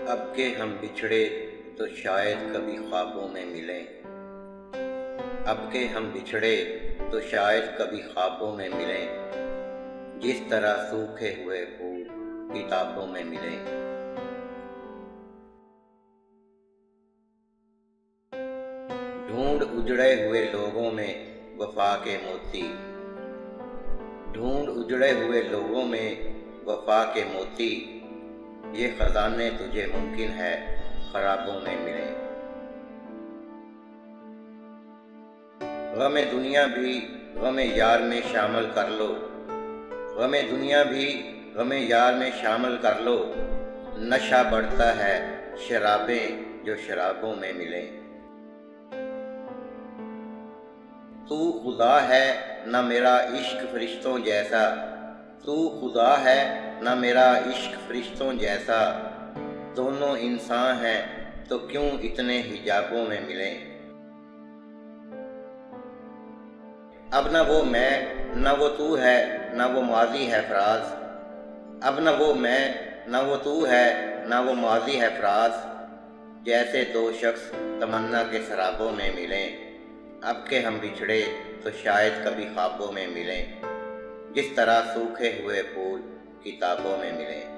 اب کہ ہم بچھڑے تو شاید کبھی خوابوں میں ملیں، اب کہ ہم بچھڑے تو شاید کبھی خوابوں میں ملیں، جس طرح سوکھے ہوئے پھول کتابوں میں ملیں۔ ڈھونڈ اجڑے ہوئے لوگوں میں وفا کے موتی، ڈھونڈ اجڑے ہوئے لوگوں میں وفا کے موتی، یہ خزانے تجھے ممکن ہے خرابوں میں ملیں۔ غم دنیا بھی غم یار میں شامل کر لو، غم دنیا بھی غم یار میں شامل کر لو، نشہ بڑھتا ہے شرابیں جو شرابوں میں ملیں۔ تو خدا ہے نہ میرا عشق فرشتوں جیسا، تو خدا ہے نہ میرا عشق فرشتوں جیسا، دونوں انسان ہیں تو کیوں اتنے حجابوں میں ملیں۔ اب نہ وہ میں نہ وہ تو ہے نہ وہ ماضی ہے فراز، اب نہ وہ میں نہ وہ تو ہے نہ وہ ماضی ہے فراز، جیسے دو شخص تمنا کے سرابوں میں ملیں۔ اب کہ ہم بچھڑے تو شاید کبھی خوابوں میں ملیں، جس طرح سوکھے ہوئے پھول کتابوں میں ملیں۔